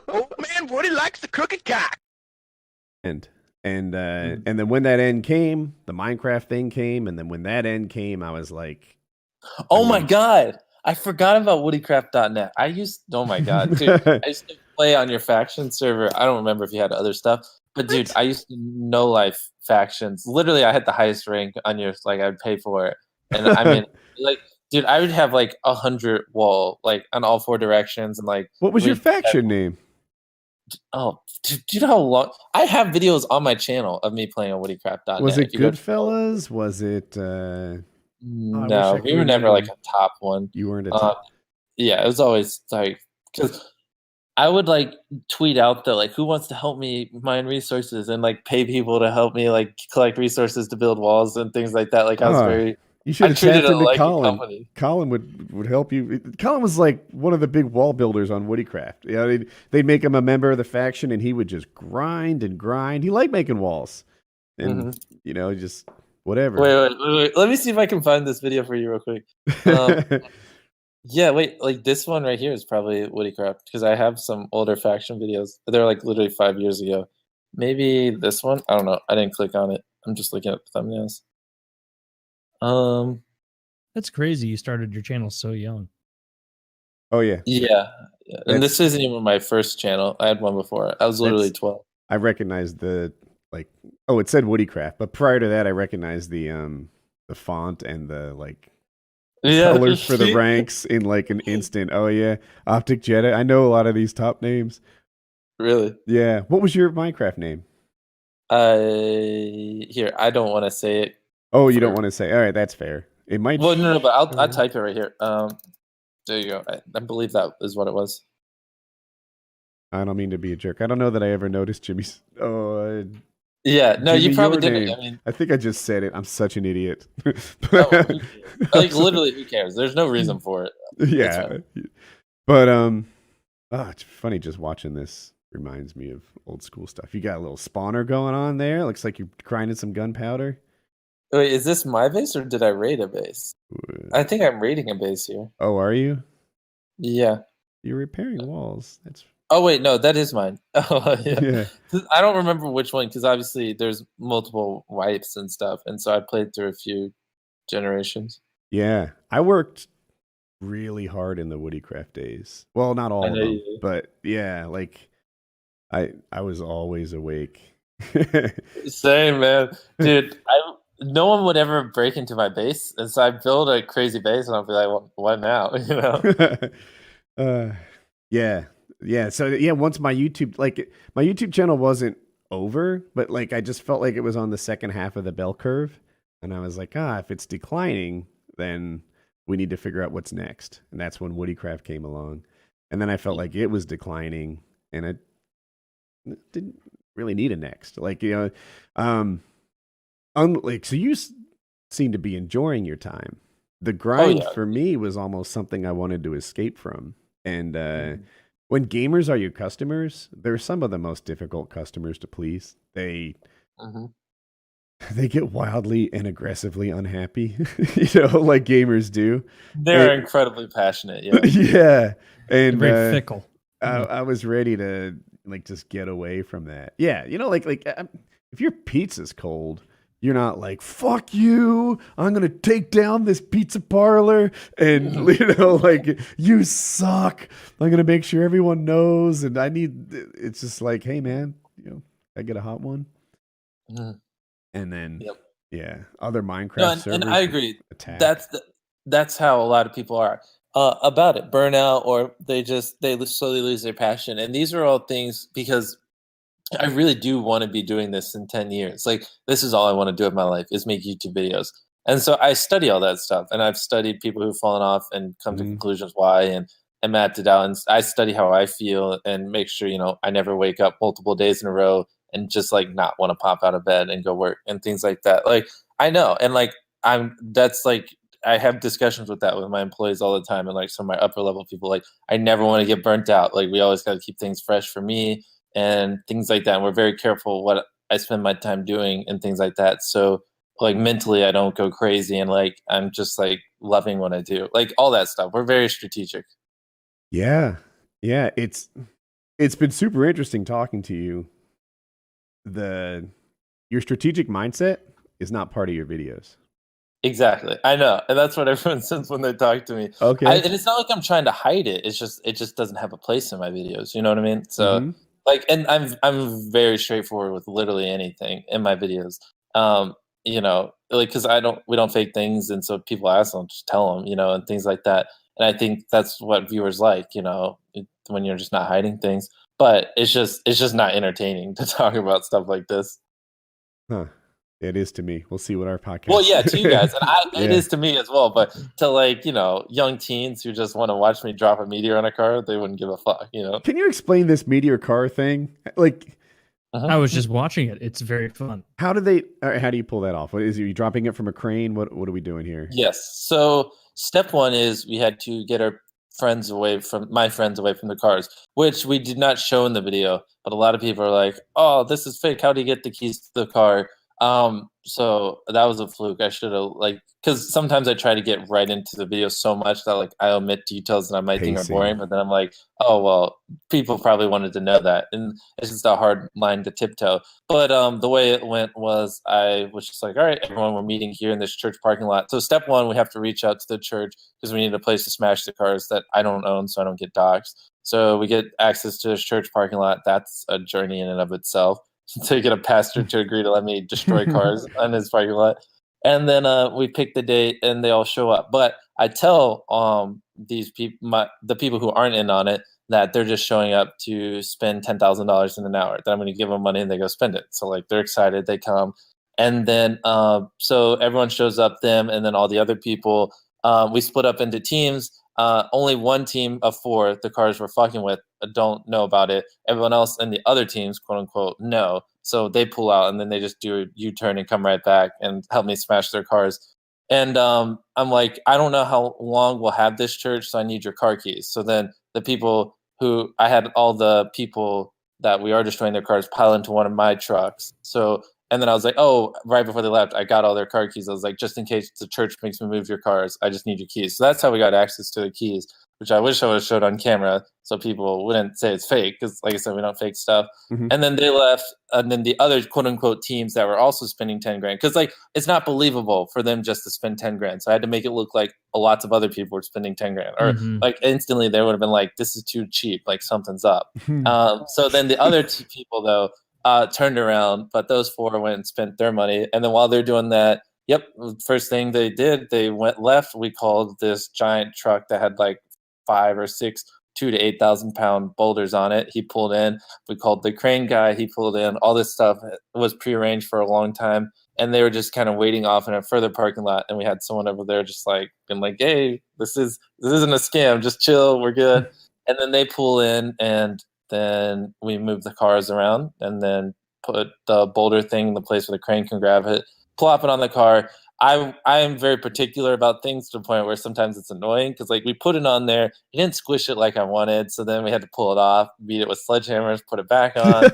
Old man Woody likes the crooked cock. And and then when that end came, the Minecraft thing came, and then when that end came, I was like, Oh my god, I forgot about woodycraft.net. Oh my god, dude, I used to play on your faction server. I don't remember if you had other stuff, but dude, I used to no life factions. Literally, I had the highest rank on your, like, I'd pay for it, and I mean, like, dude, I would have like 100 wall, like, on all 4 directions, and like, what was your faction name? Oh, do you know how long? I have videos on my channel of me playing on woodycraft.net. Was it Goodfellas? Was it? No, we were never like a top one. You weren't a top. Yeah, it was always like, because I would like tweet out that, like, who wants to help me mine resources, and like pay people to help me like collect resources to build walls and things like that. Like, I was very. You should have tapped into like Colin. Colin would help you. Colin was like one of the big wall builders on Woodycraft. You know, they'd make him a member of the faction, and he would just grind and grind. He liked making walls, and you know, just whatever. Wait. Let me see if I can find this video for you real quick. Yeah, wait. Like, this one right here is probably Woodycraft, because I have some older faction videos. They're like literally 5 years ago. Maybe this one. I don't know. I didn't click on it. I'm just looking at the thumbnails. That's crazy. You started your channel so young. Oh yeah. Yeah. And this isn't even my first channel. I had one before. I was literally 12. I recognized the, like, oh, it said Woodycraft, but prior to that, I recognized the font and the like colors for the ranks in like an instant. Oh yeah, Optic Jetta. I know a lot of these top names. Really? Yeah. What was your Minecraft name? Here, I don't want to say it. Oh, you don't want to say? All right, that's fair. It might. Well, no, but I'll type it right here. There you go. I believe that is what it was. I don't mean to be a jerk. I don't know that I ever noticed Jimmy's. Oh. Yeah, no, you probably didn't. I mean, I think I just said it. I'm such an idiot. Like, literally, who cares? There's no reason for it. Yeah, but it's funny just watching this. Reminds me of old school stuff. You got a little spawner going on there. Looks like you're grinding some gunpowder. Wait, is this my base, or did I raid a base? I think I'm raiding a base here. Oh, are you? Yeah. You're repairing walls. That's. Oh wait, no, that is mine. Oh yeah. I don't remember which one, because obviously there's multiple wipes and stuff, and so I played through a few generations. Yeah, I worked really hard in the Woodycraft days. Well, not all of them, but yeah, like I was always awake. Same, man, dude. No one would ever break into my base, and so I build a crazy base, and I'll be like, well, "What now?" You know? Yeah. So yeah, once my YouTube channel wasn't over, but like I just felt like it was on the second half of the bell curve, and I was like, if it's declining, then we need to figure out what's next. And that's when Woodycraft came along, and then I felt like it was declining, and I didn't really need a next. Like, you know, so you seem to be enjoying your time. The grind for me was almost something I wanted to escape from. And when gamers are your customers, they're some of the most difficult customers to please. They get wildly and aggressively unhappy, you know, like gamers do. They're incredibly passionate. Yeah. Yeah. And very fickle. I was ready to like just get away from that. Yeah. You know, like if your pizza's cold, you're not like, fuck you, I'm going to take down this pizza parlor and, you know, like, you suck. I'm going to make sure everyone knows. And it's just like, hey, man, you know, I get a hot one. And then, yeah, other Minecraft servers. And I agree. That's how a lot of people are about it. Burnout, or they slowly lose their passion. And these are all things because I really do want to be doing this in 10 years. Like, this is all I want to do with my life, is make YouTube videos. And so I study all that stuff. And I've studied people who've fallen off and come to conclusions why, and mapped it out. And I study how I feel and make sure, you know, I never wake up multiple days in a row and just like not want to pop out of bed and go work and things like that. Like, I know. And like, I have discussions with that with my employees all the time. And like some of my upper level people, like, I never want to get burnt out. Like, we always got to keep things fresh for me and things like that. And we're very careful what I spend my time doing and things like that. So like mentally, I don't go crazy, and like I'm just like loving what I do, like all that stuff. We're very strategic. Yeah, it's It's been super interesting talking to you. Your strategic mindset is not part of your videos. Exactly. I know. And that's what everyone says when they talk to me. Okay. And it's not like I'm trying to hide it. It just doesn't have a place in my videos. You know what I mean? So like, and I'm very straightforward with literally anything in my videos. You know, like, cause we don't fake things. And so people ask, I'll just tell them, you know, and things like that. And I think that's what viewers like, you know, when you're just not hiding things, but it's just not entertaining to talk about stuff like this. Huh. It is to me. We'll see what our podcast. Well, yeah, to you guys, and it is to me as well. But to, like, you know, young teens who just want to watch me drop a meteor on a car, they wouldn't give a fuck. You know? Can you explain this meteor car thing? Like, I was just watching it. It's very fun. how do you pull that off? What is it? Are you dropping it from a crane? What are we doing here? Yes. So step one is we had to get my friends away from the cars, which we did not show in the video. But a lot of people are like, "Oh, this is fake. How do you get the keys to the car?" So that was a fluke. I should have, like, because sometimes I try to get right into the video so much that, like, I omit details that I might think are boring, but then I'm like, oh well, people probably wanted to know that, and it's just a hard line to tiptoe. But the way it went was I was just like, all right, everyone, we're meeting here in this church parking lot. So step one, we have to reach out to the church because we need a place to smash the cars that I don't own, so I don't get doxxed. So we get access to this church parking lot. That's a journey in and of itself. To get a pastor to agree to let me destroy cars on his parking lot. And then we pick the date and they all show up. But I tell these people, the people who aren't in on it, that they're just showing up to spend $10,000 in an hour, that I'm going to give them money and they go spend it. So, like, they're excited, they come. And then so everyone shows up, them and then all the other people. We split up into teams. Only one team of 4 the cars we're fucking with don't know about it. Everyone else in the other teams, quote unquote, know. So they pull out and then they just do a U-turn and come right back and help me smash their cars. And I'm like, I don't know how long we'll have this church, so I need your car keys. So then the people who I had, all the people that we are destroying their cars, pile into one of my trucks. So, and then I was like, oh, right before they left, I got all their car keys. I was like, just in case the church makes me move your cars, I just need your keys. So that's how we got access to the keys, which I wish I would have showed on camera so people wouldn't say it's fake, because, like I said, we don't fake stuff. And then they left, and then the other quote-unquote teams that were also spending 10 grand, because, like, it's not believable for them just to spend 10 grand. So I had to make it look like lots of other people were spending 10 grand. Or, like, instantly they would have been like, this is too cheap, like, something's up. So then the other 2 people, though, turned around, but those 4 went and spent their money. And then while they're doing that, first thing they did, they went left. We called this giant truck that had like 5 or 6 2,000 to 8,000 pound boulders on it. He pulled in. We called the crane guy. He pulled in. All this stuff was prearranged for a long time, and they were just kind of waiting off in a further parking lot. And we had someone over there just like been like, "Hey, this isn't a scam. Just chill. We're good." And then they pull in, and then we move the cars around, and then put the boulder thing in the place where the crane can grab it, plop it on the car. I am very particular about things to the point where sometimes it's annoying, because, like, we put it on there, he didn't squish it like I wanted, so then we had to pull it off, beat it with sledgehammers, put it back on.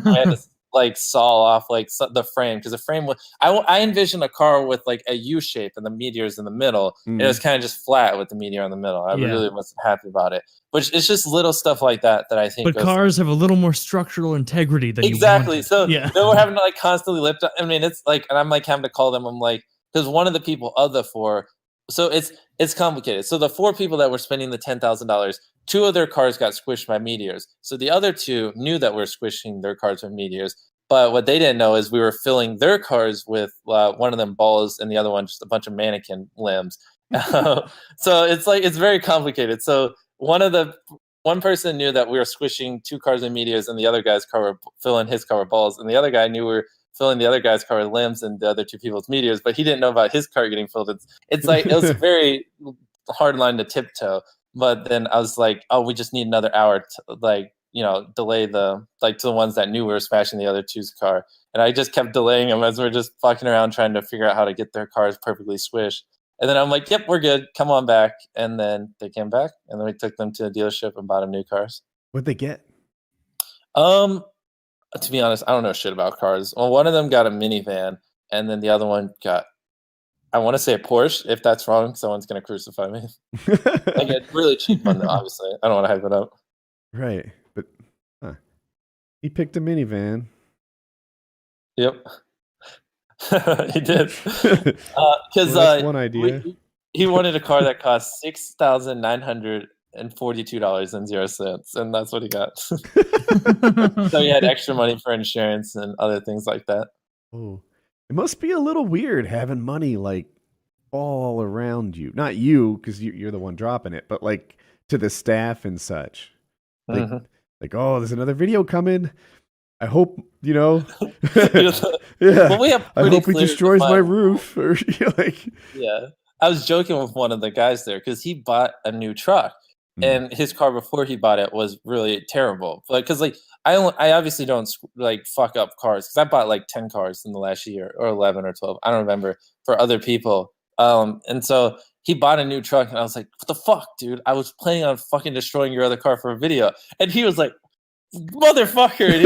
We had to, like, saw off, like, the frame, because the frame was, I envisioned a car with, like, a U shape and the meteors in the middle. And it was kind of just flat with the meteor in the middle. I really wasn't happy about it. But it's just little stuff like that I think. But cars have a little more structural integrity than exactly. You so then we're having to, like, constantly lift up. I mean, it's like, and I'm like having to call them. I'm like, because one of the people of the 4, so it's complicated. So the 4 people that were spending the $10,000, 2 of their cars got squished by meteors. So the other 2 knew that we were squishing their cars with meteors. But what they didn't know is we were filling their cars with one of them balls and the other one just a bunch of mannequin limbs. So it's like, it's very complicated. So one person knew that we were squishing 2 cars with meteors, and the other guy's car were filling his car with balls, and the other guy knew we were filling the other guy's car with limbs and the other 2 people's meteors, but he didn't know about his car getting filled. It's like, it was a very hard line to tiptoe. But then I was like, oh, we just need another hour to, like, delay to the ones that knew we were smashing the other 2's car. And I just kept delaying them as we're just fucking around trying to figure out how to get their cars perfectly squished. And then I'm like, yep, we're good. Come on back. And then they came back, and then we took them to the dealership and bought them new cars. What'd they get? To be honest, I don't know shit about cars. Well, one of them got a minivan, and then the other one got, I want to say, a Porsche. If that's wrong, someone's going to crucify me. Like a really cheap one, though, obviously. I don't want to hype it up. Right. But He picked a minivan. Yep. He did. Because that's one idea. He wanted a car that cost $6,942.00, and that's what he got. So he had extra money for insurance and other things like that. Oh, it must be a little weird having money like all around you. Not you, because you're the one dropping it, but like to the staff and such. Like, oh, there's another video coming. I hope, yeah. Well, we have I hope he destroys my roof. Or like, yeah. I was joking with one of the guys there because he bought a new truck, and his car before he bought it was really terrible. Like, because like I obviously don't like fuck up cars because I bought like 10 cars in the last year or 11 or 12. I don't remember for other people. And so he bought a new truck, and I was like, "What the fuck, dude? I was planning on fucking destroying your other car for a video," and he was like, "Motherfucker!" And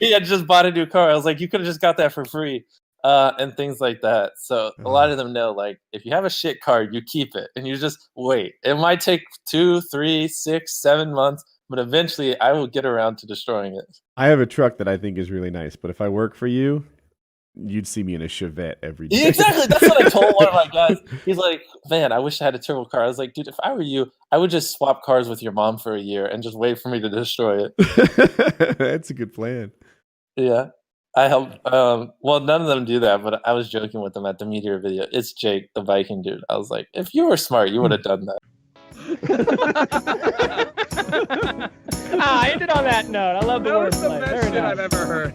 he had just bought a new car. I was like, "You could have just got that for free." And things like that. So a lot of them know, like, if you have a shit card, you keep it and you just wait. It might take 2, 3, 6, 7 months, but eventually I will get around to destroying it. I have a truck that I think is really nice, but if I work for you, you'd see me in a Chevette every day. Yeah, exactly. That's what I told one of my guys. He's like, "Man, I wish I had a turbo car." I was like, "Dude, if I were you, I would just swap cars with your mom for a year and just wait for me to destroy it." That's a good plan. Yeah. I help. Well, none of them do that, but I was joking with them at the Meteor video. It's Jake, the Viking dude. I was like, if you were smart, you would have done that. I ended on that note. I love the wordplay. That was the best shit I've ever heard.